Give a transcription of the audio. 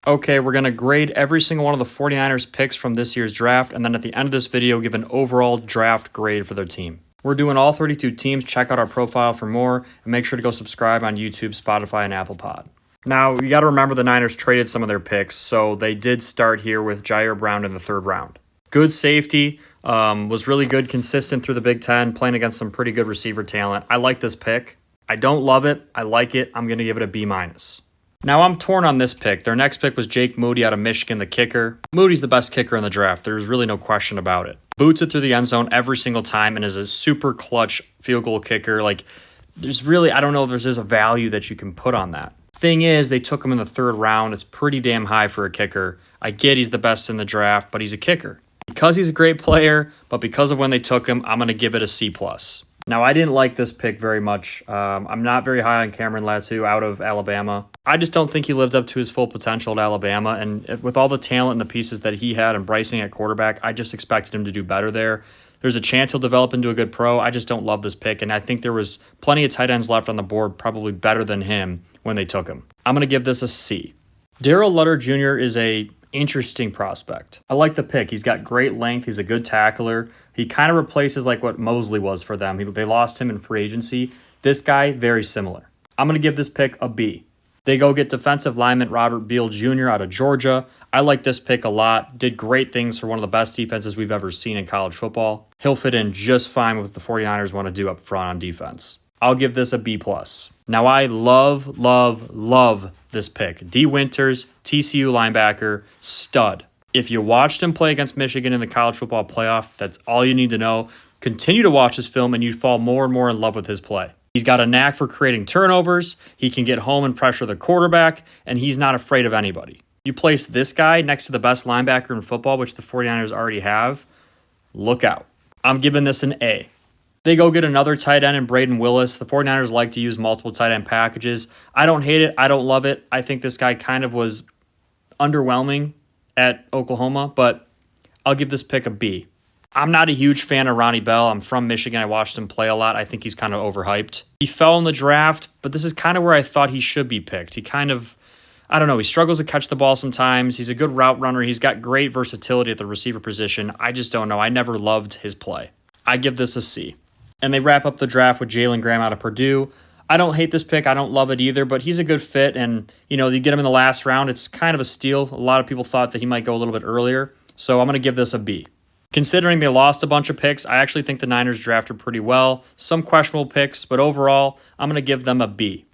Okay, we're going to grade every single one of the 49ers picks from this year's draft, and then at the end of this video, give an overall draft grade for their team. We're doing all 32 teams. Check out our profile for more, and make sure to go subscribe on YouTube, Spotify, and Apple Pod. Now, you got to remember the Niners traded some of their picks, so they did start here with Jair Brown in the 3rd round. Good safety, was really good, consistent through the Big Ten, playing against some pretty good receiver talent. I like this pick. I don't love it. I like it. I'm going to give it a B-. Now, I'm torn on this pick. Their next pick was Jake Moody out of Michigan, the kicker. Moody's the best kicker in the draft. There's really no question about it. Boots it through the end zone every single time and is a super clutch field goal kicker. Like, there's really, I don't know if there's a value that you can put on that. Thing is, they took him in the 3rd round. It's pretty damn high for a kicker. I get he's the best in the draft, but he's a kicker. Because he's a great player, but because of when they took him, I'm going to give it a C+. Now, I didn't like this pick very much. I'm not very high on Cameron Latu out of Alabama. I just don't think he lived up to his full potential at Alabama. And with all the talent and the pieces that he had and Brycing at quarterback, I just expected him to do better there. There's a chance he'll develop into a good pro. I just don't love this pick. And I think there was plenty of tight ends left on the board, probably better than him when they took him. I'm going to give this a C. Darrell Luter Jr. is a interesting prospect. I like the pick. He's got great length. He's a good tackler. He kind of replaces like what Mosley was for them. They lost him in free agency. This guy, very similar. I'm going to give this pick a B. They go get defensive lineman Robert Beal Jr. out of Georgia. I like this pick a lot. Did great things for one of the best defenses we've ever seen in college football. He'll fit in just fine with what the 49ers want to do up front on defense. I'll give this a B+. Now, I love this pick. D. Winters, TCU linebacker, stud. If you watched him play against Michigan in the college football playoff, that's all you need to know. Continue to watch his film and you fall more and more in love with his play. He's got a knack for creating turnovers. He can get home and pressure the quarterback, and he's not afraid of anybody. You place this guy next to the best linebacker in football, which the 49ers already have, look out. I'm giving this an A. They go get another tight end in Braden Willis. The 49ers like to use multiple tight end packages. I don't hate it. I don't love it. I think this guy kind of was underwhelming at Oklahoma, but I'll give this pick a B. I'm not a huge fan of Ronnie Bell. I'm from Michigan. I watched him play a lot. I think he's kind of overhyped. He fell in the draft, but this is kind of where I thought he should be picked. He kind of, I don't know, he struggles to catch the ball sometimes. He's a good route runner. He's got great versatility at the receiver position. I just don't know. I never loved his play. I give this a C. And they wrap up the draft with Jalen Graham out of Purdue. I don't hate this pick. I don't love it either, but he's a good fit. And, you get him in the last round. It's kind of a steal. A lot of people thought that he might go a little bit earlier. So I'm going to give this a B. Considering they lost a bunch of picks, I actually think the Niners drafted pretty well. Some questionable picks, but overall, I'm going to give them a B.